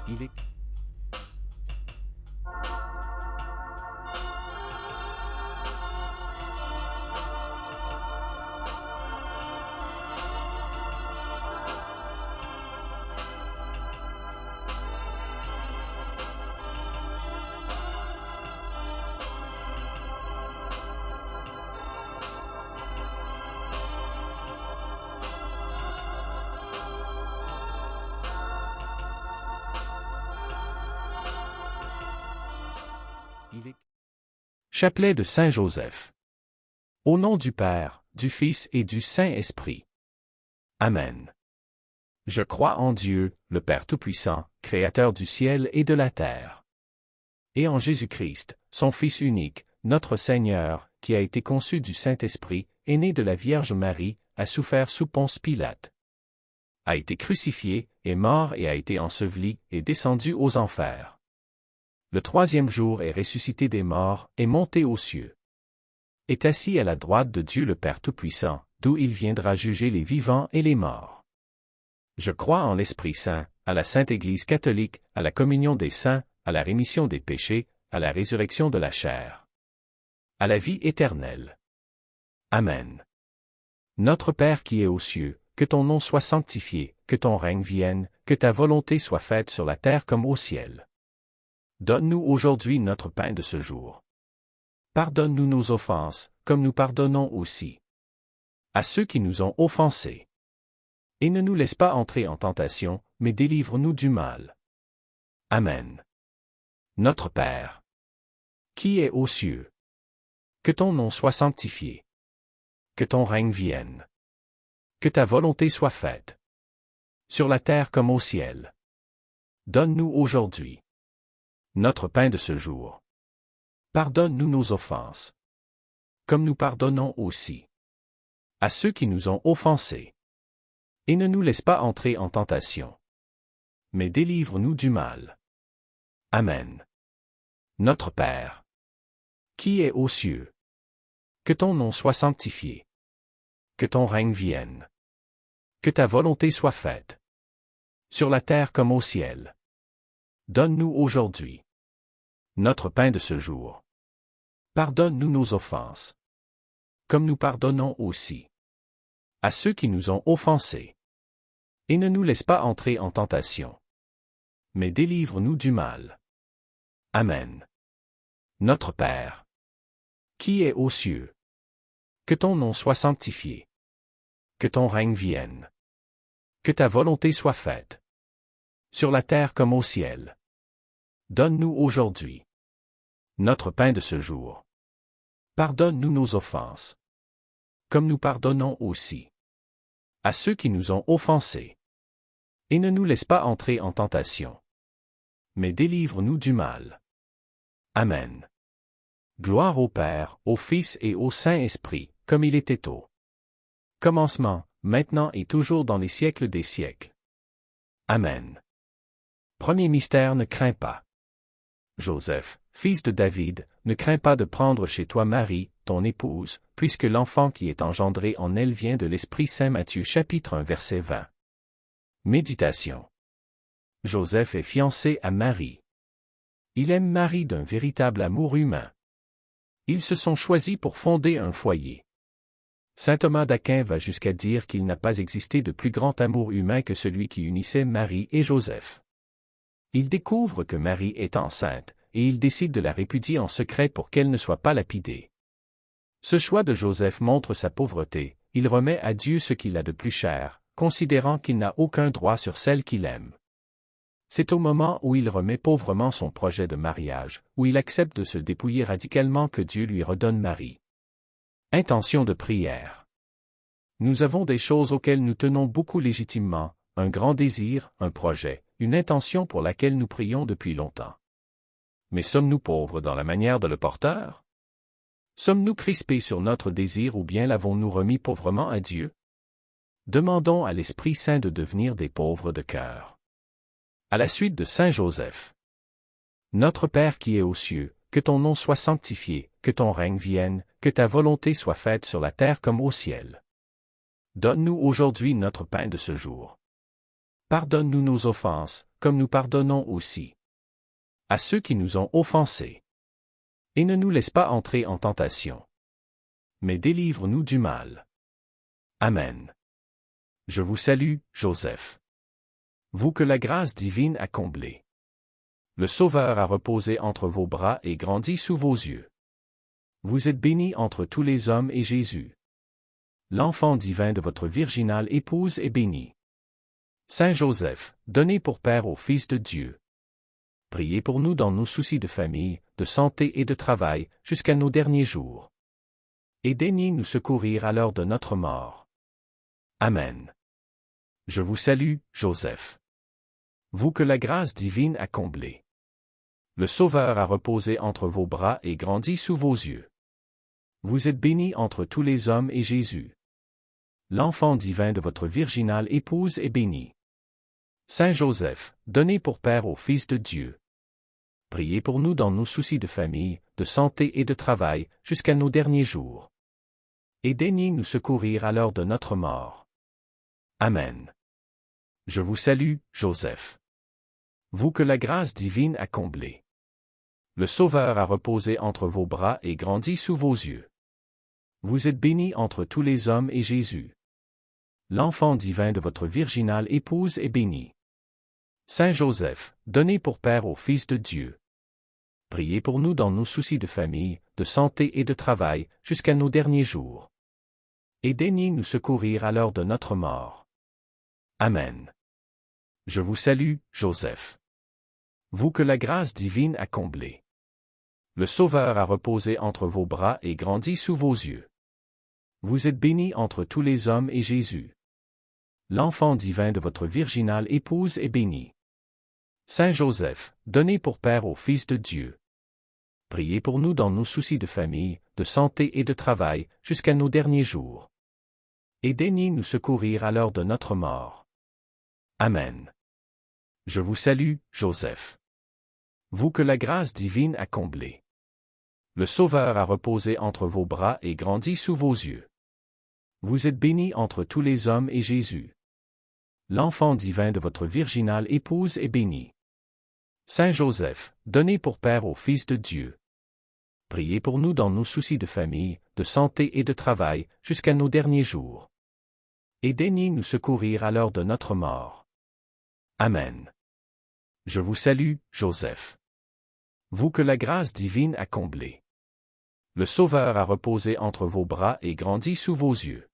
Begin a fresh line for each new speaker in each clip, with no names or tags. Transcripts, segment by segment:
Il est
Chapelet de Saint Joseph. Au nom du Père, du Fils et du Saint-Esprit. Amen. Je crois en Dieu, le Père Tout-Puissant, Créateur du ciel et de la terre. Et en Jésus-Christ, son Fils unique, notre Seigneur, qui a été conçu du Saint-Esprit, est né de la Vierge Marie, a souffert sous Ponce Pilate, a été crucifié, est mort et a été enseveli, et descendu aux enfers. Le troisième jour est ressuscité des morts, est monté aux cieux. Est assis à la droite de Dieu le Père Tout-Puissant, d'où il viendra juger les vivants et les morts. Je crois en l'Esprit Saint, à la Sainte Église catholique, à la communion des saints, à la rémission des péchés, à la résurrection de la chair, à la vie éternelle. Amen. Notre Père qui es aux cieux, que ton nom soit sanctifié, que ton règne vienne, que ta volonté soit faite sur la terre comme au ciel. Donne-nous aujourd'hui notre pain de ce jour. Pardonne-nous nos offenses, comme nous pardonnons aussi à ceux qui nous ont offensés. Et ne nous laisse pas entrer en tentation, mais délivre-nous du mal. Amen. Notre Père, qui es aux cieux, que ton nom soit sanctifié, que ton règne vienne, que ta volonté soit faite, sur la terre comme au ciel. Donne-nous aujourd'hui notre pain de ce jour. Pardonne-nous nos offenses, comme nous pardonnons aussi à ceux qui nous ont offensés. Et ne nous laisse pas entrer en tentation, mais délivre-nous du mal. Amen. Notre Père, qui es aux cieux, que ton nom soit sanctifié, que ton règne vienne, que ta volonté soit faite, sur la terre comme au ciel. Donne-nous aujourd'hui notre pain de ce jour. Pardonne-nous nos offenses, comme nous pardonnons aussi à ceux qui nous ont offensés. Et ne nous laisse pas entrer en tentation, mais délivre-nous du mal. Amen. Notre Père, qui es aux cieux, que ton nom soit sanctifié, que ton règne vienne, que ta volonté soit faite, sur la terre comme au ciel. Donne-nous aujourd'hui notre pain de ce jour. Pardonne-nous nos offenses, comme nous pardonnons aussi à ceux qui nous ont offensés. Et ne nous laisse pas entrer en tentation, mais délivre-nous du mal. Amen. Gloire au Père, au Fils et au Saint-Esprit, comme il était au commencement, maintenant et toujours dans les siècles des siècles. Amen. Premier mystère, ne crains pas. Joseph, fils de David, ne crains pas de prendre chez toi Marie, ton épouse, puisque l'enfant qui est engendré en elle vient de l'Esprit Saint. Matthieu chapitre 1 verset 20. Méditation. Joseph est fiancé à Marie. Il aime Marie d'un véritable amour humain. Ils se sont choisis pour fonder un foyer. Saint Thomas d'Aquin va jusqu'à dire qu'il n'a pas existé de plus grand amour humain que celui qui unissait Marie et Joseph. Il découvre que Marie est enceinte, et il décide de la répudier en secret pour qu'elle ne soit pas lapidée. Ce choix de Joseph montre sa pauvreté, il remet à Dieu ce qu'il a de plus cher, considérant qu'il n'a aucun droit sur celle qu'il aime. C'est au moment où il remet pauvrement son projet de mariage, où il accepte de se dépouiller radicalement que Dieu lui redonne Marie. Intention de prière. Nous avons des choses auxquelles nous tenons beaucoup légitimement, un grand désir, un projet, une intention pour laquelle nous prions depuis longtemps. Mais sommes-nous pauvres dans la manière de le porteur? Sommes-nous crispés sur notre désir ou bien l'avons-nous remis pauvrement à Dieu? Demandons à l'Esprit Saint de devenir des pauvres de cœur. À la suite de Saint Joseph. Notre Père qui es aux cieux, que ton nom soit sanctifié, que ton règne vienne, que ta volonté soit faite sur la terre comme au ciel. Donne-nous aujourd'hui notre pain de ce jour. Pardonne-nous nos offenses, comme nous pardonnons aussi à ceux qui nous ont offensés. Et ne nous laisse pas entrer en tentation, mais délivre-nous du mal. Amen. Je vous salue, Joseph. Vous que la grâce divine a comblé. Le Sauveur a reposé entre vos bras et grandi sous vos yeux. Vous êtes béni entre tous les hommes et Jésus, l'enfant divin de votre virginale épouse, est béni. Saint Joseph, donné pour Père au Fils de Dieu. Priez pour nous dans nos soucis de famille, de santé et de travail, jusqu'à nos derniers jours. Et daignez nous secourir à l'heure de notre mort. Amen. Je vous salue, Joseph. Vous que la grâce divine a comblé. Le Sauveur a reposé entre vos bras et grandi sous vos yeux. Vous êtes béni entre tous les hommes et Jésus, l'enfant divin de votre virginale épouse, est béni. Saint Joseph, donné pour Père au Fils de Dieu. Priez pour nous dans nos soucis de famille, de santé et de travail, jusqu'à nos derniers jours. Et daignez nous secourir à l'heure de notre mort. Amen. Je vous salue, Joseph. Vous que la grâce divine a comblé. Le Sauveur a reposé entre vos bras et grandi sous vos yeux. Vous êtes béni entre tous les hommes et Jésus, l'enfant divin de votre virginale épouse, est béni. Saint Joseph, donné pour Père au Fils de Dieu. Priez pour nous dans nos soucis de famille, de santé et de travail, jusqu'à nos derniers jours. Et daignez nous secourir à l'heure de notre mort. Amen. Je vous salue, Joseph. Vous que la grâce divine a comblé. Le Sauveur a reposé entre vos bras et grandi sous vos yeux. Vous êtes béni entre tous les hommes et Jésus, l'enfant divin de votre virginale épouse, est béni. Saint Joseph, donné pour Père au Fils de Dieu. Priez pour nous dans nos soucis de famille, de santé et de travail, jusqu'à nos derniers jours. Et daignez nous secourir à l'heure de notre mort. Amen. Je vous salue, Joseph. Vous que la grâce divine a comblé. Le Sauveur a reposé entre vos bras et grandi sous vos yeux. Vous êtes béni entre tous les hommes et Jésus, l'enfant divin de votre virginale épouse, est béni. Saint Joseph, donné pour Père au Fils de Dieu. Priez pour nous dans nos soucis de famille, de santé et de travail, jusqu'à nos derniers jours. Et daignez nous secourir à l'heure de notre mort. Amen. Je vous salue, Joseph. Vous que la grâce divine a comblé. Le Sauveur a reposé entre vos bras et grandi sous vos yeux.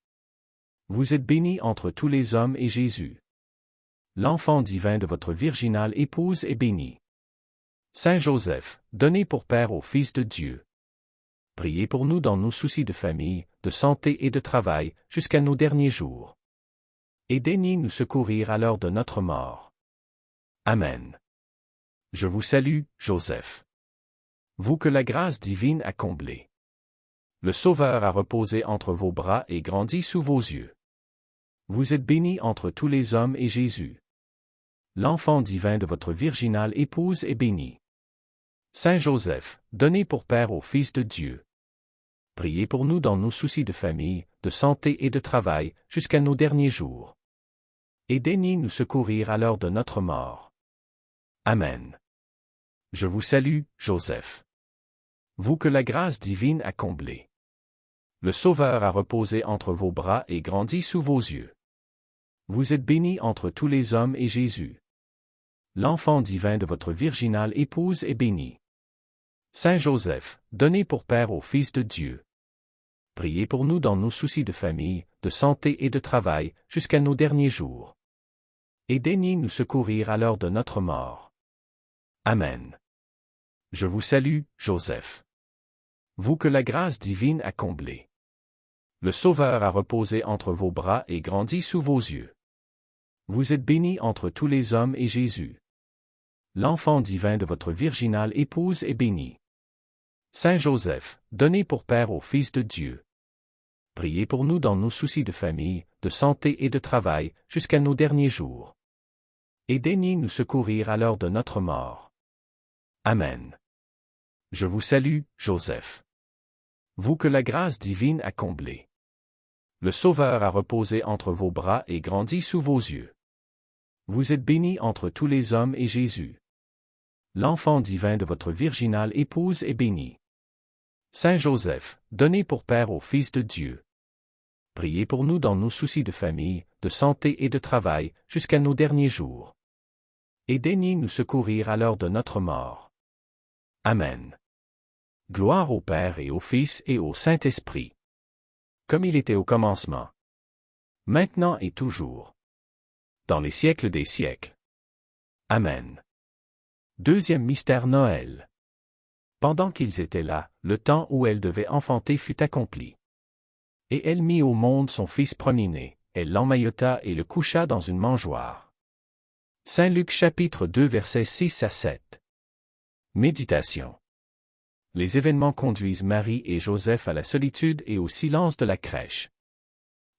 Vous êtes béni entre tous les hommes et Jésus, l'enfant divin de votre virginale épouse, est béni. Saint Joseph, donné pour Père au Fils de Dieu. Priez pour nous dans nos soucis de famille, de santé et de travail, jusqu'à nos derniers jours. Et daignez nous secourir à l'heure de notre mort. Amen. Je vous salue, Joseph. Vous que la grâce divine a comblé. Le Sauveur a reposé entre vos bras et grandi sous vos yeux. Vous êtes béni entre tous les hommes et Jésus, l'enfant divin de votre virginale épouse, est béni. Saint Joseph, donné pour Père au Fils de Dieu. Priez pour nous dans nos soucis de famille, de santé et de travail, jusqu'à nos derniers jours. Et daignez nous secourir à l'heure de notre mort. Amen. Je vous salue, Joseph. Vous que la grâce divine a comblé. Le Sauveur a reposé entre vos bras et grandi sous vos yeux. Vous êtes béni entre tous les hommes et Jésus, l'enfant divin de votre virginale épouse, est béni. Saint Joseph, donné pour Père au Fils de Dieu. Priez pour nous dans nos soucis de famille, de santé et de travail, jusqu'à nos derniers jours. Et daignez nous secourir à l'heure de notre mort. Amen. Je vous salue, Joseph. Vous que la grâce divine a comblé. Le Sauveur a reposé entre vos bras et grandi sous vos yeux. Vous êtes béni entre tous les hommes et Jésus, l'enfant divin de votre virginale épouse, est béni. Saint Joseph, donné pour Père au Fils de Dieu. Priez pour nous dans nos soucis de famille, de santé et de travail, jusqu'à nos derniers jours. Et daignez nous secourir à l'heure de notre mort. Amen. Je vous salue, Joseph. Vous que la grâce divine a comblé. Le Sauveur a reposé entre vos bras et grandi sous vos yeux. Vous êtes bénie entre tous les hommes et Jésus, l'enfant divin de votre virginale épouse, est béni. Saint Joseph, donné pour Père au Fils de Dieu, priez pour nous dans nos soucis de famille, de santé et de travail, jusqu'à nos derniers jours. Et daignez nous secourir à l'heure de notre mort. Amen. Gloire au Père et au Fils et au Saint-Esprit, comme il était au commencement, maintenant et toujours, dans les siècles des siècles. Amen. Deuxième mystère Noël. Pendant qu'ils étaient là, le temps où elle devait enfanter fut accompli. Et elle mit au monde son fils premier-né, elle l'emmaillota et le coucha dans une mangeoire. Saint Luc chapitre 2 versets 6 à 7. Méditation. Les événements conduisent Marie et Joseph à la solitude et au silence de la crèche.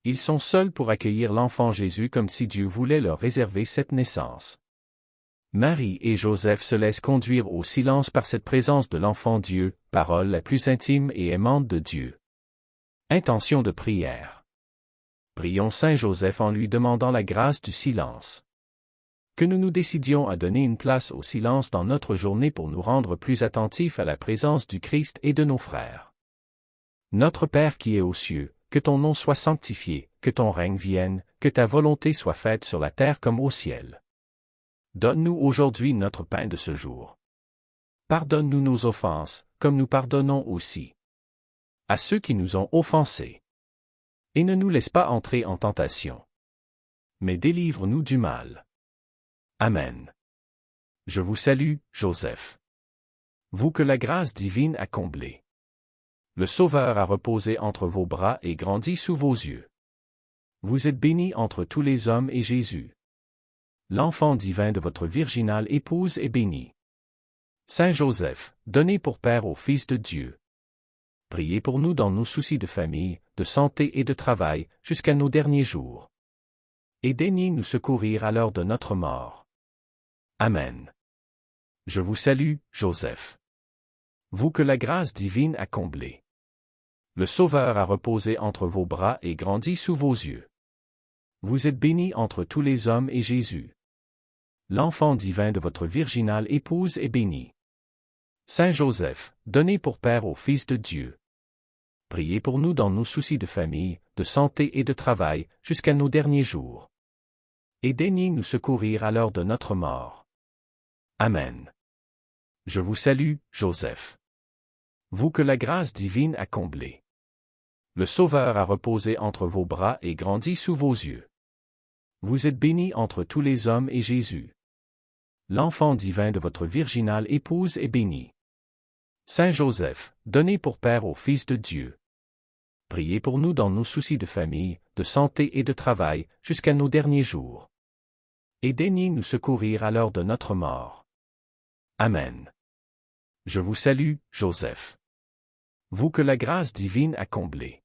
Ils sont seuls pour accueillir l'enfant Jésus comme si Dieu voulait leur réserver cette naissance. Marie et Joseph se laissent conduire au silence par cette présence de l'enfant Dieu, parole la plus intime et aimante de Dieu. Intention de prière. Prions Saint Joseph en lui demandant la grâce du silence. Que nous nous décidions à donner une place au silence dans notre journée pour nous rendre plus attentifs à la présence du Christ et de nos frères. Notre Père qui es aux cieux, que ton nom soit sanctifié, que ton règne vienne, que ta volonté soit faite sur la terre comme au ciel. Donne-nous aujourd'hui notre pain de ce jour. Pardonne-nous nos offenses, comme nous pardonnons aussi à ceux qui nous ont offensés. Et ne nous laisse pas entrer en tentation, mais délivre-nous du mal. Amen. Je vous salue, Joseph. Vous que la grâce divine a comblé. Le Sauveur a reposé entre vos bras et grandi sous vos yeux. Vous êtes bénie entre tous les hommes et Jésus, l'enfant divin de votre virginale épouse, est béni. Saint Joseph, donné pour Père au Fils de Dieu, priez pour nous dans nos soucis de famille, de santé et de travail, jusqu'à nos derniers jours. Et daignez nous secourir à l'heure de notre mort. Amen. Je vous salue, Joseph. Vous que la grâce divine a comblé. Le Sauveur a reposé entre vos bras et grandi sous vos yeux. Vous êtes bénie entre tous les hommes et Jésus, l'enfant divin de votre virginale épouse, est béni. Saint Joseph, donné pour Père au Fils de Dieu, priez pour nous dans nos soucis de famille, de santé et de travail, jusqu'à nos derniers jours. Et daignez nous secourir à l'heure de notre mort. Amen. Je vous salue, Joseph. Vous que la grâce divine a comblé. Le Sauveur a reposé entre vos bras et grandi sous vos yeux. Vous êtes bénie entre tous les hommes et Jésus, l'enfant divin de votre virginale épouse, est béni. Saint Joseph, donné pour Père au Fils de Dieu, priez pour nous dans nos soucis de famille, de santé et de travail, jusqu'à nos derniers jours. Et daignez nous secourir à l'heure de notre mort. Amen. Je vous salue, Joseph. Vous que la grâce divine a comblé.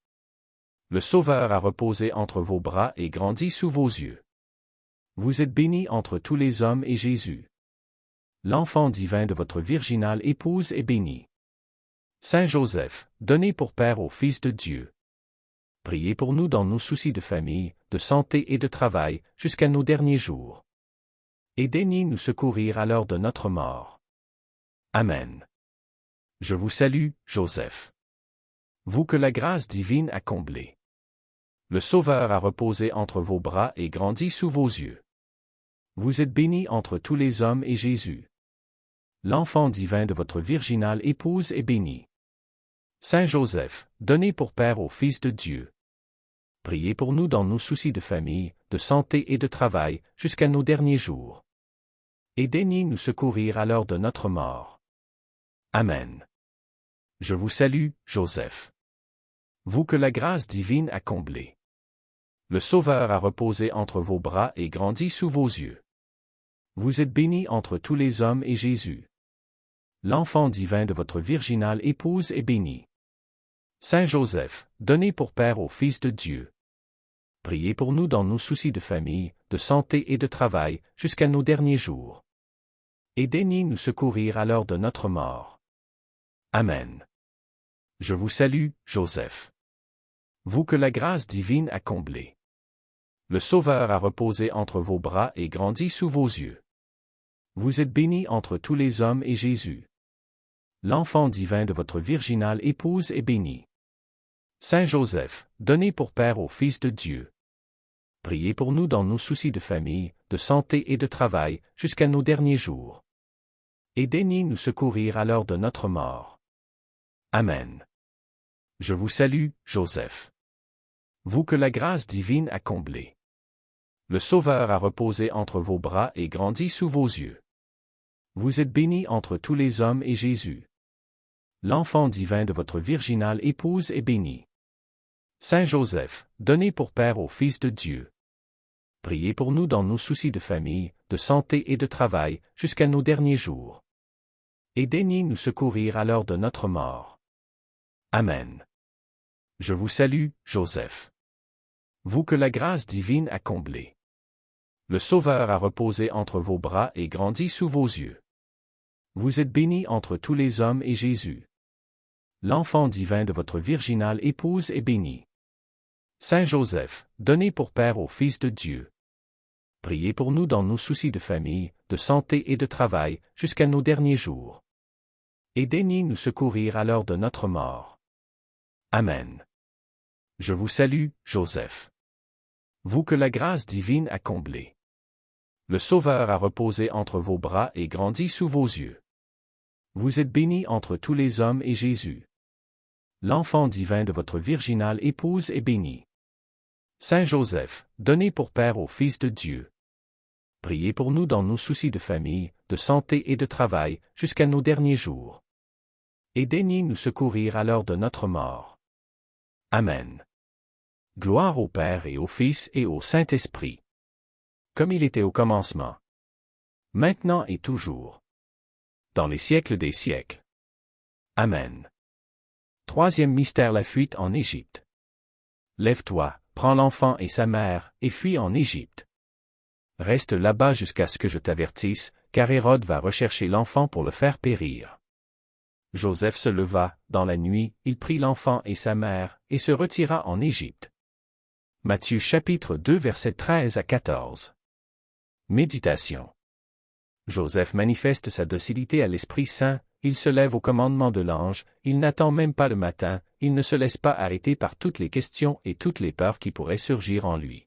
Le Sauveur a reposé entre vos bras et grandi sous vos yeux. Vous êtes bénie entre tous les hommes et Jésus, l'enfant divin de votre virginale épouse, est béni. Saint Joseph, donné pour Père au Fils de Dieu, priez pour nous dans nos soucis de famille, de santé et de travail, jusqu'à nos derniers jours. Et daignez nous secourir à l'heure de notre mort. Amen. Je vous salue, Joseph. Vous que la grâce divine a comblé. Le Sauveur a reposé entre vos bras et grandi sous vos yeux. Vous êtes bénie entre tous les hommes et Jésus, l'enfant divin de votre virginale épouse, est béni. Saint Joseph, donné pour Père au Fils de Dieu, priez pour nous dans nos soucis de famille, de santé et de travail, jusqu'à nos derniers jours. Et daignez nous secourir à l'heure de notre mort. Amen. Je vous salue, Joseph. Vous que la grâce divine a comblé. Le Sauveur a reposé entre vos bras et grandi sous vos yeux. Vous êtes bénie entre tous les hommes et Jésus, l'enfant divin de votre virginale épouse, est béni. Saint Joseph, donné pour Père au Fils de Dieu, priez pour nous dans nos soucis de famille, de santé et de travail, jusqu'à nos derniers jours. Et daignez nous secourir à l'heure de notre mort. Amen. Je vous salue, Joseph. Vous que la grâce divine a comblé. Le Sauveur a reposé entre vos bras et grandi sous vos yeux. Vous êtes béni entre tous les hommes et Jésus, l'enfant divin de votre virginale épouse, est béni. Saint Joseph, donné pour Père au Fils de Dieu, priez pour nous dans nos soucis de famille, de santé et de travail, jusqu'à nos derniers jours. Et daignez nous secourir à l'heure de notre mort. Amen. Je vous salue, Joseph. Vous que la grâce divine a comblé. Le Sauveur a reposé entre vos bras et grandi sous vos yeux. Vous êtes béni entre tous les hommes et Jésus, l'enfant divin de votre virginale épouse, est béni. Saint Joseph, donné pour Père au Fils de Dieu, priez pour nous dans nos soucis de famille, de santé et de travail, jusqu'à nos derniers jours. Et daignez nous secourir à l'heure de notre mort. Amen. Je vous salue, Joseph. Vous que la grâce divine a comblé. Le Sauveur a reposé entre vos bras et grandi sous vos yeux. Vous êtes béni entre tous les hommes et Jésus, l'enfant divin de votre virginale épouse, est béni. Saint Joseph, donné pour Père au Fils de Dieu, priez pour nous dans nos soucis de famille, de santé et de travail, jusqu'à nos derniers jours. Et daignez nous secourir à l'heure de notre mort. Amen. Je vous salue, Joseph. Vous que la grâce divine a comblé. Le Sauveur a reposé entre vos bras et grandi sous vos yeux. Vous êtes béni entre tous les hommes et Jésus, l'enfant divin de votre virginale épouse, est béni. Saint Joseph, donné pour Père au Fils de Dieu, priez pour nous dans nos soucis de famille, de santé et de travail, jusqu'à nos derniers jours. Et daignez nous secourir à l'heure de notre mort. Amen. Gloire au Père et au Fils et au Saint-Esprit, comme il était au commencement, maintenant et toujours, dans les siècles des siècles. Amen. Troisième mystère, la fuite en Égypte. Lève-toi, prends l'enfant et sa mère, et fuis en Égypte. Reste là-bas jusqu'à ce que je t'avertisse, car Hérode va rechercher l'enfant pour le faire périr. Joseph se leva, dans la nuit, il prit l'enfant et sa mère, et se retira en Égypte. Matthieu chapitre 2 versets 13 à 14. Méditation. Joseph manifeste sa docilité à l'Esprit Saint, il se lève au commandement de l'ange, il n'attend même pas le matin, il ne se laisse pas arrêter par toutes les questions et toutes les peurs qui pourraient surgir en lui.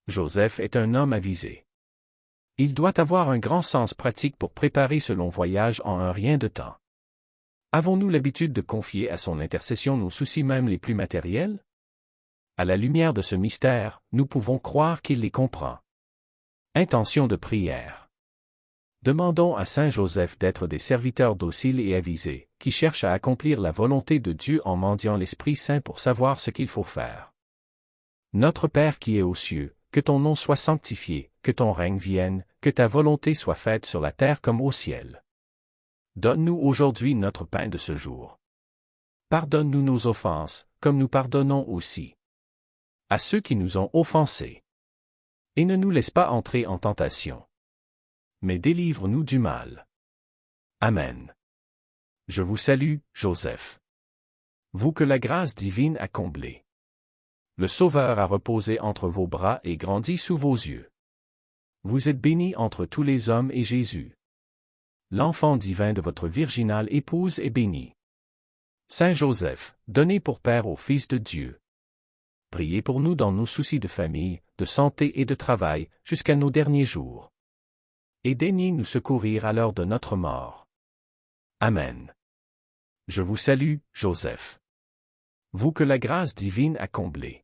Joseph est un homme avisé. Il doit avoir un grand sens pratique pour préparer ce long voyage en un rien de temps. Avons-nous l'habitude de confier à son intercession nos soucis même les plus matériels? À la lumière de ce mystère, nous pouvons croire qu'il les comprend. Intention de prière. Demandons à Saint Joseph d'être des serviteurs dociles et avisés, qui cherchent à accomplir la volonté de Dieu en mendiant l'Esprit Saint pour savoir ce qu'il faut faire. Notre Père qui es aux cieux, que ton nom soit sanctifié, que ton règne vienne, que ta volonté soit faite sur la terre comme au ciel. Donne-nous aujourd'hui notre pain de ce jour. Pardonne-nous nos offenses, comme nous pardonnons aussi à ceux qui nous ont offensés. Et ne nous laisse pas entrer en tentation, mais délivre-nous du mal. Amen. Je vous salue, Joseph. Vous que la grâce divine a comblé. Le Sauveur a reposé entre vos bras et grandi sous vos yeux. Vous êtes béni entre tous les hommes et Jésus, l'enfant divin de votre virginale épouse, est béni. Saint Joseph, donné pour Père au Fils de Dieu, priez pour nous dans nos soucis de famille, de santé et de travail, jusqu'à nos derniers jours. Et daignez nous secourir à l'heure de notre mort. Amen. Je vous salue, Joseph. Vous que la grâce divine a comblé.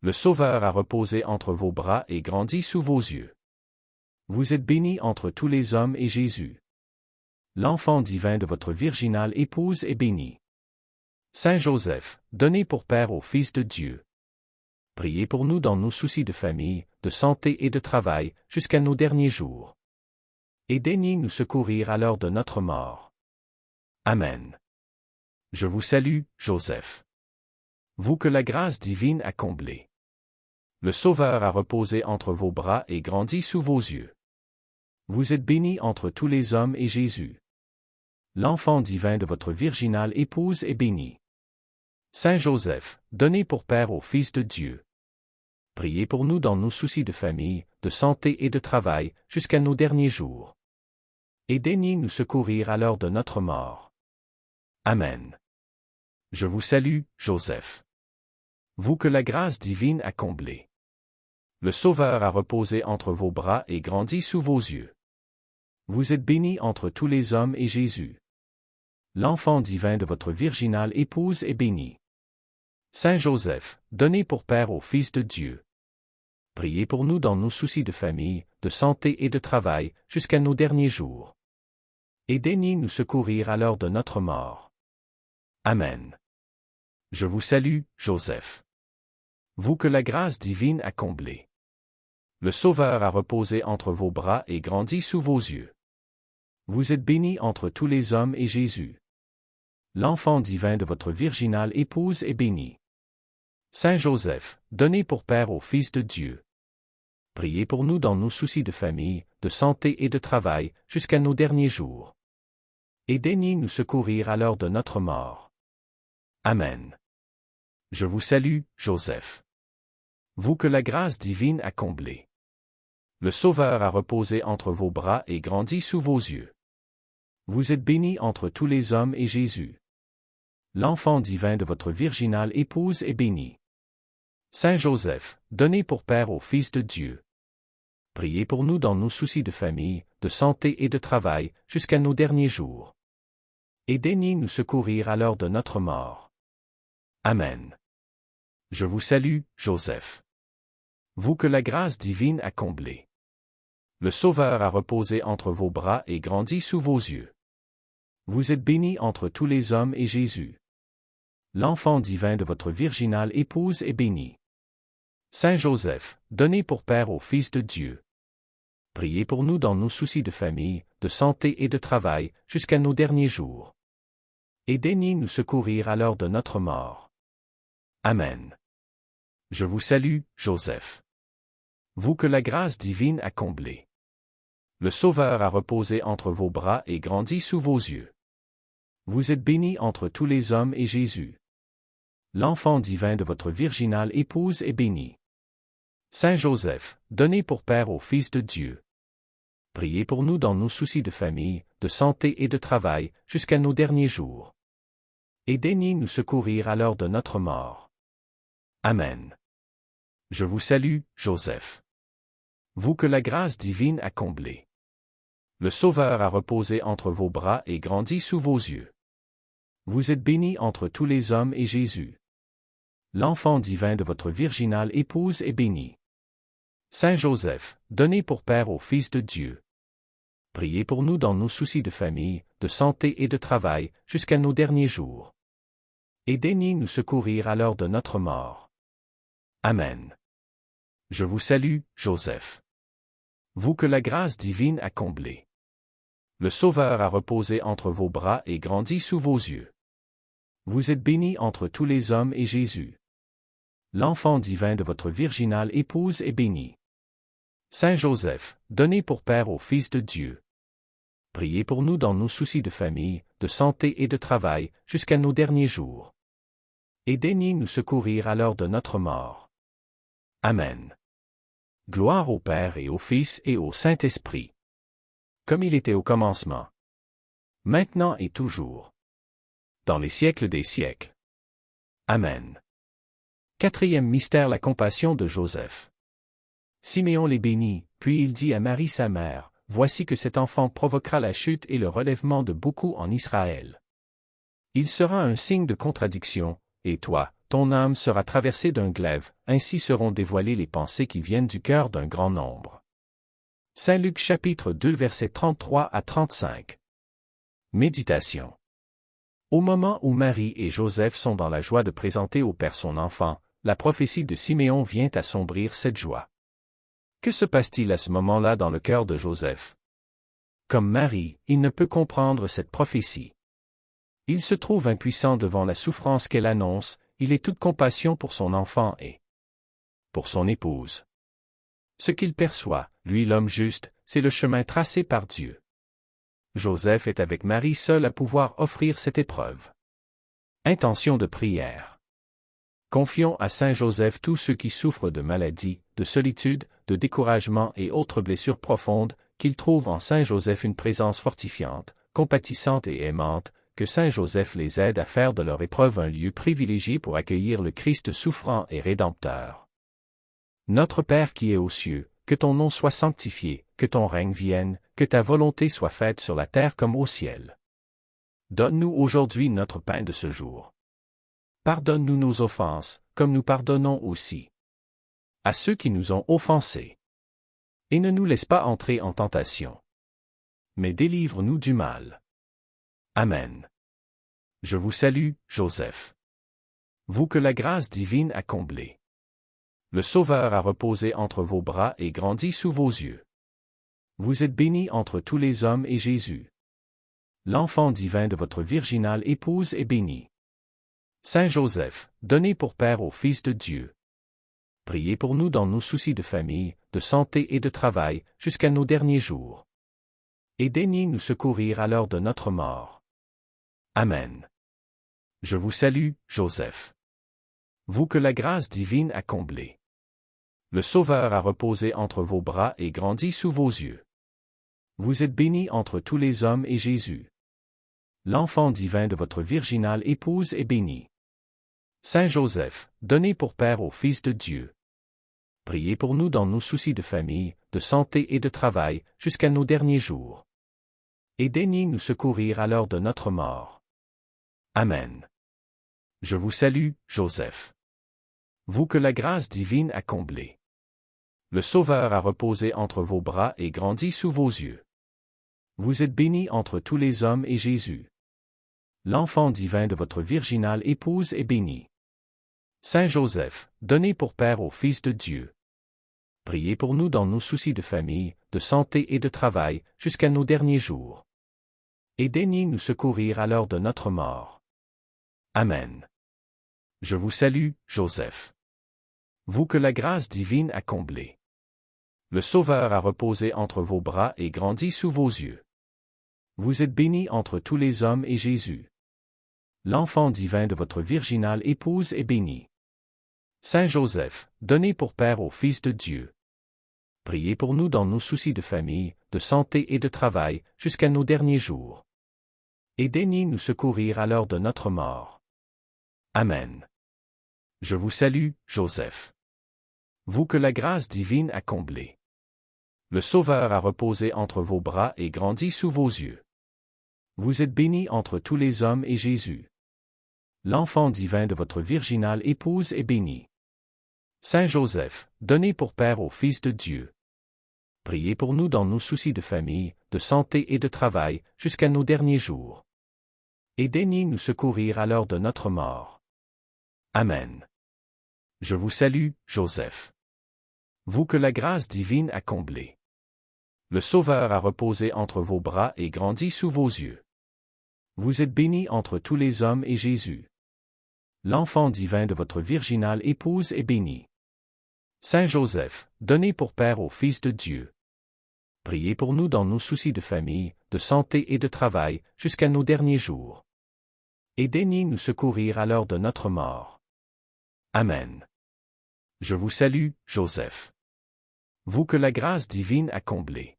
Le Sauveur a reposé entre vos bras et grandi sous vos yeux. Vous êtes béni entre tous les hommes et Jésus, l'enfant divin de votre virginale épouse, est béni. Saint Joseph, donné pour Père au Fils de Dieu, priez pour nous dans nos soucis de famille, de santé et de travail, jusqu'à nos derniers jours. Et daignez nous secourir à l'heure de notre mort. Amen. Je vous salue, Joseph. Vous que la grâce divine a comblé. Le Sauveur a reposé entre vos bras et grandi sous vos yeux. Vous êtes béni entre tous les hommes et Jésus, l'enfant divin de votre virginale épouse, est béni. Saint Joseph, donné pour Père au Fils de Dieu, Priez pour nous dans nos soucis de famille, de santé et de travail, jusqu'à nos derniers jours. Et daignez nous secourir à l'heure de notre mort. Amen. Je vous salue, Joseph. Vous que la grâce divine a comblé. Le Sauveur a reposé entre vos bras et grandi sous vos yeux. Vous êtes béni entre tous les hommes et Jésus. L'enfant divin de votre virginale épouse est béni. Saint Joseph, donnez pour Père au Fils de Dieu. Priez pour nous dans nos soucis de famille, de santé et de travail, jusqu'à nos derniers jours. Et daignez nous secourir à l'heure de notre mort. Amen. Je vous salue, Joseph. Vous que la grâce divine a comblé. Le Sauveur a reposé entre vos bras et grandi sous vos yeux. Vous êtes béni entre tous les hommes et Jésus. L'enfant divin de votre virginale épouse est béni. Saint Joseph, donnez pour Père au Fils de Dieu. Priez pour nous dans nos soucis de famille, de santé et de travail, jusqu'à nos derniers jours. Et daignez nous secourir à l'heure de notre mort. Amen. Je vous salue, Joseph. Vous que la grâce divine a comblé. Le Sauveur a reposé entre vos bras et grandi sous vos yeux. Vous êtes béni entre tous les hommes et Jésus. L'enfant divin de votre virginale épouse est béni. Saint Joseph, donnez pour Père au Fils de Dieu. Priez pour nous dans nos soucis de famille, de santé et de travail, jusqu'à nos derniers jours. Et daignez nous secourir à l'heure de notre mort. Amen. Je vous salue, Joseph. Vous que la grâce divine a comblé. Le Sauveur a reposé entre vos bras et grandi sous vos yeux. Vous êtes béni entre tous les hommes et Jésus. L'enfant divin de votre virginale épouse est béni. Saint Joseph, donnez pour Père au Fils de Dieu. Priez pour nous dans nos soucis de famille, de santé et de travail, jusqu'à nos derniers jours. Et daignez nous secourir à l'heure de notre mort. Amen. Je vous salue, Joseph. Vous que la grâce divine a comblé. Le Sauveur a reposé entre vos bras et grandi sous vos yeux. Vous êtes béni entre tous les hommes et Jésus. L'enfant divin de votre virginale épouse est béni. Saint Joseph, donnez pour Père au Fils de Dieu. Priez pour nous dans nos soucis de famille, de santé et de travail, jusqu'à nos derniers jours. Et daignez nous secourir à l'heure de notre mort. Amen. Je vous salue, Joseph. Vous que la grâce divine a comblé. Le Sauveur a reposé entre vos bras et grandi sous vos yeux. Vous êtes béni entre tous les hommes et Jésus. L'enfant divin de votre virginale épouse est béni. Saint Joseph, donnez pour Père au Fils de Dieu. Priez pour nous dans nos soucis de famille, de santé et de travail, jusqu'à nos derniers jours. Et daignez nous secourir à l'heure de notre mort. Amen. Je vous salue, Joseph. Vous que la grâce divine a comblé. Le Sauveur a reposé entre vos bras et grandi sous vos yeux. Vous êtes béni entre tous les hommes et Jésus. L'enfant divin de votre virginale épouse est béni. Saint Joseph, donnez pour Père au Fils de Dieu. Priez pour nous dans nos soucis de famille, de santé et de travail, jusqu'à nos derniers jours. Et daignez nous secourir à l'heure de notre mort. Amen. Gloire au Père et au Fils et au Saint-Esprit. Comme il était au commencement. Maintenant et toujours. Dans les siècles des siècles. Amen. Quatrième mystère, la compassion de Joseph. Siméon les bénit, puis il dit à Marie sa mère, « Voici que cet enfant provoquera la chute et le relèvement de beaucoup en Israël. Il sera un signe de contradiction, et toi, ton âme sera traversée d'un glaive, ainsi seront dévoilées les pensées qui viennent du cœur d'un grand nombre. » Saint Luc chapitre 2 versets 33 à 35. Méditation. Au moment où Marie et Joseph sont dans la joie de présenter au Père son enfant, la prophétie de Siméon vient assombrir cette joie. Que se passe-t-il à ce moment-là dans le cœur de Joseph? Comme Marie, il ne peut comprendre cette prophétie. Il se trouve impuissant devant la souffrance qu'elle annonce, il est toute compassion pour son enfant et pour son épouse. Ce qu'il perçoit, lui l'homme juste, c'est le chemin tracé par Dieu. Joseph est avec Marie seul à pouvoir offrir cette épreuve. Intention de prière. Confions à Saint Joseph tous ceux qui souffrent de maladies, de solitude, de découragement et autres blessures profondes, qu'ils trouvent en Saint Joseph une présence fortifiante, compatissante et aimante, que Saint Joseph les aide à faire de leur épreuve un lieu privilégié pour accueillir le Christ souffrant et rédempteur. Notre Père qui es aux cieux, que ton nom soit sanctifié, que ton règne vienne, que ta volonté soit faite sur la terre comme au ciel. Donne-nous aujourd'hui notre pain de ce jour. Pardonne-nous nos offenses, comme nous pardonnons aussi à ceux qui nous ont offensés. Et ne nous laisse pas entrer en tentation, mais délivre-nous du mal. Amen. Je vous salue, Joseph. Vous que la grâce divine a comblé. Le Sauveur a reposé entre vos bras et grandi sous vos yeux. Vous êtes béni entre tous les hommes et Jésus, l'enfant divin de votre virginale épouse, est béni. Saint Joseph, donné pour Père au Fils de Dieu, priez pour nous dans nos soucis de famille, de santé et de travail, jusqu'à nos derniers jours. Et daignez nous secourir à l'heure de notre mort. Amen. Je vous salue, Joseph. Vous que la grâce divine a comblé. Le Sauveur a reposé entre vos bras et grandi sous vos yeux. Vous êtes béni entre tous les hommes et Jésus, l'enfant divin de votre virginale épouse, est béni. Saint Joseph, donné pour Père au Fils de Dieu, priez pour nous dans nos soucis de famille, de santé et de travail, jusqu'à nos derniers jours. Et daignez nous secourir à l'heure de notre mort. Amen. Je vous salue, Joseph. Vous que la grâce divine a comblé. Le Sauveur a reposé entre vos bras et grandi sous vos yeux. Vous êtes béni entre tous les hommes et Jésus, l'enfant divin de votre virginale épouse, est béni. Saint Joseph, donné pour Père au Fils de Dieu, priez pour nous dans nos soucis de famille, de santé et de travail, jusqu'à nos derniers jours. Et daignez nous secourir à l'heure de notre mort. Amen. Je vous salue, Joseph. Vous que la grâce divine a comblé. Le Sauveur a reposé entre vos bras et grandi sous vos yeux. Vous êtes béni entre tous les hommes et Jésus, l'enfant divin de votre virginale épouse, est béni. Saint Joseph, donné pour Père au Fils de Dieu, priez pour nous dans nos soucis de famille, de santé et de travail, jusqu'à nos derniers jours. Et daignez nous secourir à l'heure de notre mort. Amen. Je vous salue, Joseph. Vous que la grâce divine a comblé. Le Sauveur a reposé entre vos bras et grandi sous vos yeux. Vous êtes béni entre tous les hommes et Jésus, l'enfant divin de votre virginale épouse, est béni. Saint Joseph, donné pour Père au Fils de Dieu, priez pour nous dans nos soucis de famille, de santé et de travail, jusqu'à nos derniers jours. Et daignez nous secourir à l'heure de notre mort. Amen. Je vous salue, Joseph. Vous que la grâce divine a comblé. Le Sauveur a reposé entre vos bras et grandi sous vos yeux. Vous êtes béni entre tous les hommes et Jésus, l'enfant divin de votre virginale épouse, est béni. Saint Joseph, donné pour Père au Fils de Dieu, priez pour nous dans nos soucis de famille, de santé et de travail, jusqu'à nos derniers jours. Et daignez nous secourir à l'heure de notre mort. Amen. Je vous salue, Joseph. Vous que la grâce divine a comblé.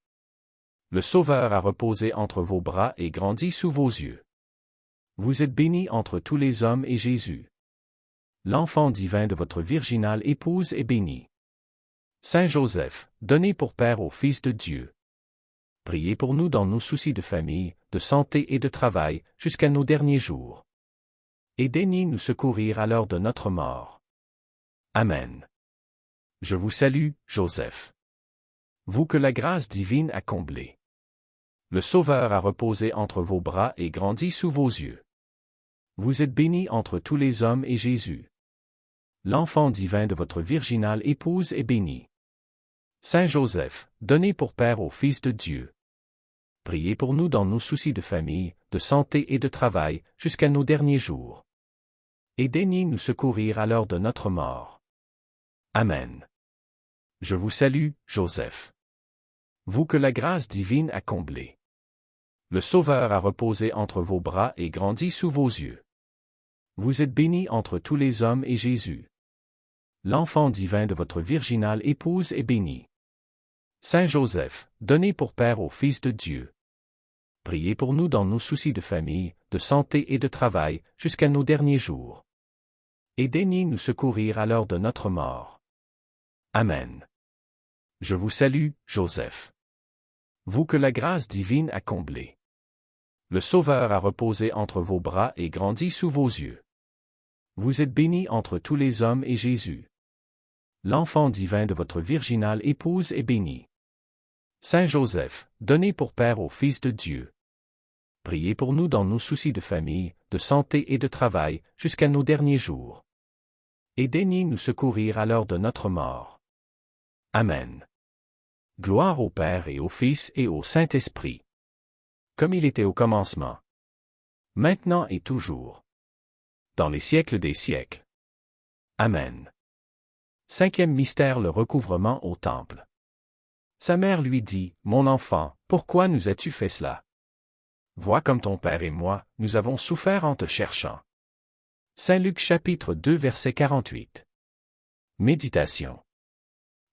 Le Sauveur a reposé entre vos bras et grandi sous vos yeux. Vous êtes béni entre tous les hommes et Jésus, l'enfant divin de votre virginale épouse, est béni. Saint Joseph, donné pour Père au Fils de Dieu, priez pour nous dans nos soucis de famille, de santé et de travail, jusqu'à nos derniers jours. Et daignez nous secourir à l'heure de notre mort. Amen. Je vous salue, Joseph. Vous que la grâce divine a comblé. Le Sauveur a reposé entre vos bras et grandi sous vos yeux. Vous êtes béni entre tous les hommes et Jésus, l'enfant divin de votre virginale épouse, est béni. Saint Joseph, donné pour Père au Fils de Dieu, priez pour nous dans nos soucis de famille, de santé et de travail, jusqu'à nos derniers jours. Et daignez nous secourir à l'heure de notre mort. Amen. Je vous salue, Joseph. Vous que la grâce divine a comblé. Le Sauveur a reposé entre vos bras et grandi sous vos yeux. Vous êtes bénie entre tous les hommes et Jésus. L'enfant divin de votre virginale épouse est béni. Saint Joseph, donné pour Père au Fils de Dieu. Priez pour nous dans nos soucis de famille, de santé et de travail, jusqu'à nos derniers jours. Et daignez nous secourir à l'heure de notre mort. Amen. Je vous salue, Joseph. Vous que la grâce divine a comblé. Le Sauveur a reposé entre vos bras et grandi sous vos yeux. Vous êtes béni entre tous les hommes et Jésus. L'enfant divin de votre virginale épouse est béni. Saint Joseph, donné pour Père au Fils de Dieu. Priez pour nous dans nos soucis de famille, de santé et de travail, jusqu'à nos derniers jours. Et daignez nous secourir à l'heure de notre mort. Amen. Gloire au Père et au Fils et au Saint-Esprit. Comme il était au commencement. Maintenant et toujours. Dans les siècles des siècles. Amen. Cinquième mystère, le recouvrement au temple. Sa mère lui dit, « Mon enfant, pourquoi nous as-tu fait cela? Vois comme ton père et moi, nous avons souffert en te cherchant. » Saint Luc chapitre 2 verset 48. Méditation.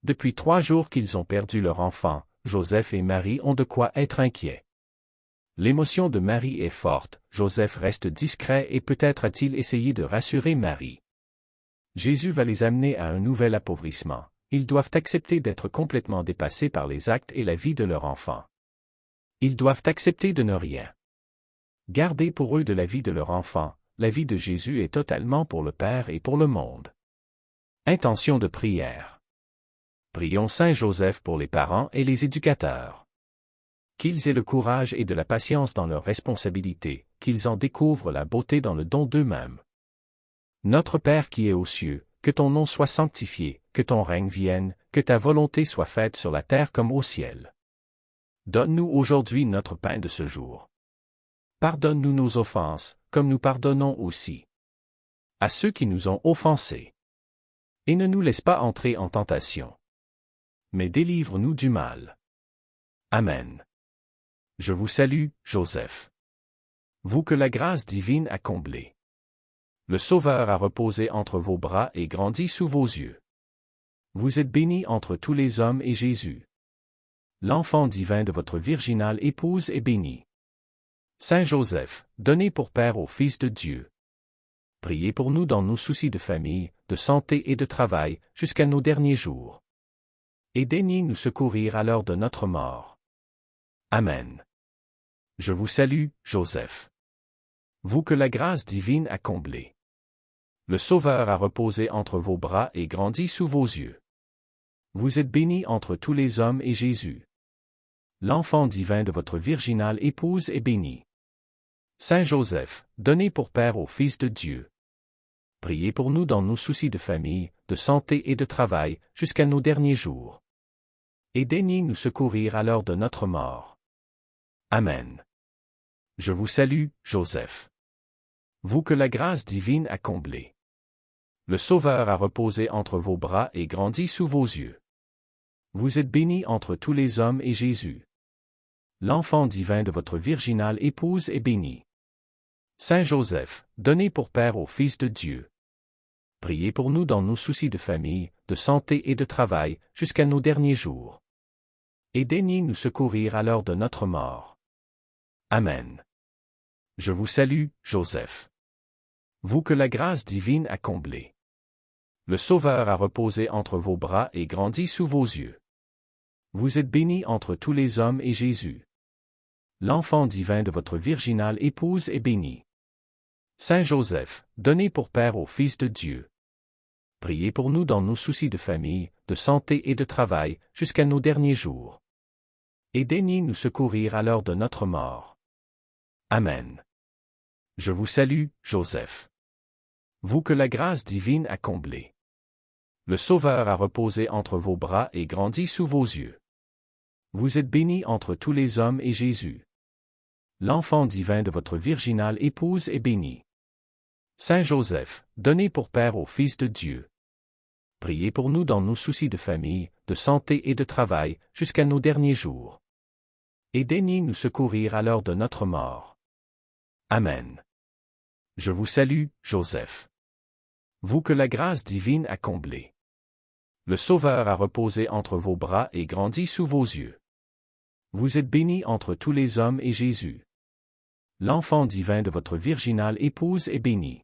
Depuis 3 jours qu'ils ont perdu leur enfant, Joseph et Marie ont de quoi être inquiets. L'émotion de Marie est forte, Joseph reste discret et peut-être a-t-il essayé de rassurer Marie. Jésus va les amener à un nouvel appauvrissement. Ils doivent accepter d'être complètement dépassés par les actes et la vie de leur enfant. Ils doivent accepter de ne rien garder pour eux de la vie de leur enfant. La vie de Jésus est totalement pour le Père et pour le monde. Intention de prière. Prions Saint Joseph pour les parents et les éducateurs. Qu'ils aient le courage et de la patience dans leurs responsabilités, qu'ils en découvrent la beauté dans le don d'eux-mêmes. Notre Père qui es aux cieux, que ton nom soit sanctifié, que ton règne vienne, que ta volonté soit faite sur la terre comme au ciel. Donne-nous aujourd'hui notre pain de ce jour. Pardonne-nous nos offenses, comme nous pardonnons aussi à ceux qui nous ont offensés. Et ne nous laisse pas entrer en tentation, mais délivre-nous du mal. Amen. Je vous salue, Joseph. Vous que la grâce divine a comblé. Le Sauveur a reposé entre vos bras et grandi sous vos yeux. Vous êtes béni entre tous les hommes et Jésus. L'enfant divin de votre virginale épouse est béni. Saint Joseph, donné pour Père au Fils de Dieu. Priez pour nous dans nos soucis de famille, de santé et de travail, jusqu'à nos derniers jours. Et daignez nous secourir à l'heure de notre mort. Amen. Je vous salue, Joseph. Vous que la grâce divine a comblé. Le Sauveur a reposé entre vos bras et grandi sous vos yeux. Vous êtes béni entre tous les hommes et Jésus. L'enfant divin de votre virginale épouse est béni. Saint Joseph, donné pour Père au Fils de Dieu. Priez pour nous dans nos soucis de famille, de santé et de travail, jusqu'à nos derniers jours. Et daignez nous secourir à l'heure de notre mort. Amen. Je vous salue, Joseph. Vous que la grâce divine a comblé. Le Sauveur a reposé entre vos bras et grandi sous vos yeux. Vous êtes béni entre tous les hommes et Jésus. L'enfant divin de votre virginale épouse est béni. Saint Joseph, donné pour Père au Fils de Dieu. Priez pour nous dans nos soucis de famille, de santé et de travail, jusqu'à nos derniers jours. Et daignez nous secourir à l'heure de notre mort. Amen. Je vous salue, Joseph. Vous que la grâce divine a comblé. Le Sauveur a reposé entre vos bras et grandi sous vos yeux. Vous êtes béni entre tous les hommes et Jésus. L'enfant divin de votre virginale épouse est béni. Saint Joseph, donné pour Père au Fils de Dieu. Priez pour nous dans nos soucis de famille, de santé et de travail, jusqu'à nos derniers jours. Et daignez nous secourir à l'heure de notre mort. Amen. Je vous salue, Joseph. Vous que la grâce divine a comblé. Le Sauveur a reposé entre vos bras et grandi sous vos yeux. Vous êtes béni entre tous les hommes et Jésus. L'enfant divin de votre virginale épouse est béni. Saint Joseph, donné pour Père au Fils de Dieu. Priez pour nous dans nos soucis de famille, de santé et de travail, jusqu'à nos derniers jours. Et daignez nous secourir à l'heure de notre mort. Amen. Je vous salue, Joseph. Vous que la grâce divine a comblé. Le Sauveur a reposé entre vos bras et grandi sous vos yeux. Vous êtes béni entre tous les hommes et Jésus. L'enfant divin de votre virginale épouse est béni.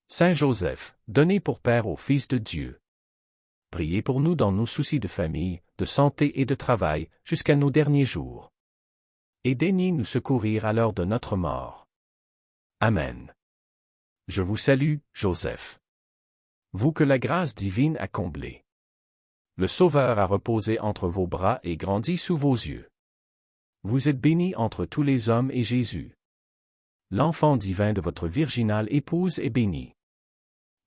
Saint Joseph, donné pour Père au Fils de Dieu. Priez pour nous dans nos soucis de famille, de santé et de travail, jusqu'à nos derniers jours. Et daignez nous secourir à l'heure de notre mort. Amen. Je vous salue, Joseph. Vous que la grâce divine a comblé. Le Sauveur a reposé entre vos bras et grandi sous vos yeux. Vous êtes béni entre tous les hommes et Jésus. L'enfant divin de votre virginale épouse est béni.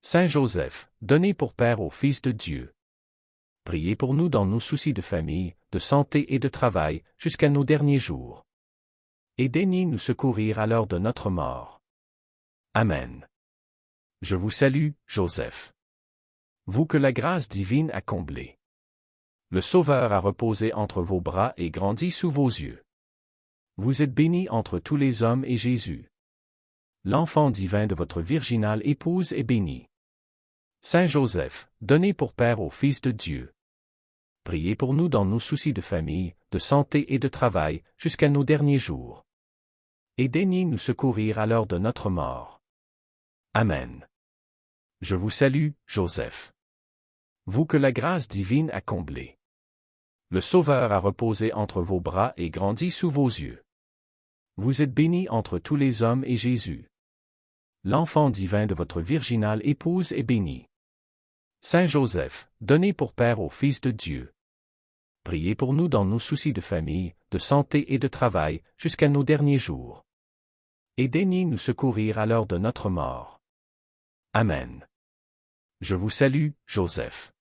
Saint Joseph, donné pour Père au Fils de Dieu. Priez pour nous dans nos soucis de famille, de santé et de travail, jusqu'à nos derniers jours. Et daignez nous secourir à l'heure de notre mort. Amen. Je vous salue, Joseph. Vous que la grâce divine a comblé. Le Sauveur a reposé entre vos bras et grandi sous vos yeux. Vous êtes béni entre tous les hommes et Jésus. L'enfant divin de votre virginale épouse est béni. Saint Joseph, donné pour Père au Fils de Dieu. Priez pour nous dans nos soucis de famille, de santé et de travail, jusqu'à nos derniers jours. Et daignez nous secourir à l'heure de notre mort. Amen. Je vous salue, Joseph. Vous que la grâce divine a comblé. Le Sauveur a reposé entre vos bras et grandi sous vos yeux. Vous êtes béni entre tous les hommes et Jésus. L'enfant divin de votre virginale épouse est béni. Saint Joseph, donné pour Père au Fils de Dieu. Priez pour nous dans nos soucis de famille, de santé et de travail, jusqu'à nos derniers jours. Et daignez nous secourir à l'heure de notre mort. Amen. Je vous salue, Joseph.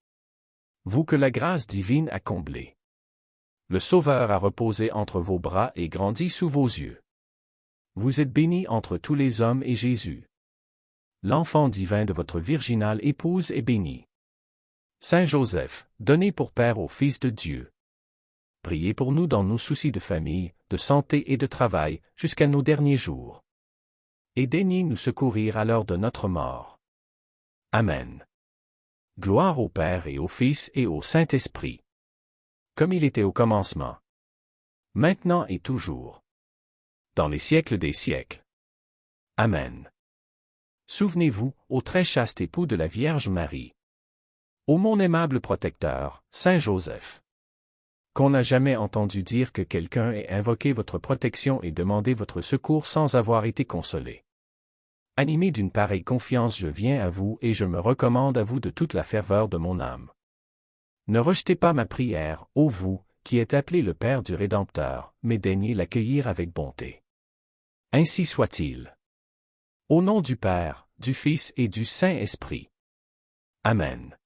Vous que la grâce divine a comblé. Le Sauveur a reposé entre vos bras et grandi sous vos yeux. Vous êtes béni entre tous les hommes et Jésus. L'enfant divin de votre virginale épouse est béni. Saint Joseph, donné pour Père au Fils de Dieu. Priez pour nous dans nos soucis de famille, de santé et de travail, jusqu'à nos derniers jours. Et daignez nous secourir à l'heure de notre mort. Amen. Gloire au Père et au Fils et au Saint-Esprit. Comme il était au commencement. Maintenant et toujours. Dans les siècles des siècles. Amen. Souvenez-vous, ô très chaste époux de la Vierge Marie. Ô mon aimable protecteur, Saint Joseph. Qu'on n'a jamais entendu dire que quelqu'un ait invoqué votre protection et demandé votre secours sans avoir été consolé. Animé d'une pareille confiance, je viens à vous et je me recommande à vous de toute la ferveur de mon âme. Ne rejetez pas ma prière, ô vous, qui êtes appelé le Père du Rédempteur, mais daignez l'accueillir avec bonté. Ainsi soit-il. Au nom du Père, du Fils et du Saint-Esprit. Amen.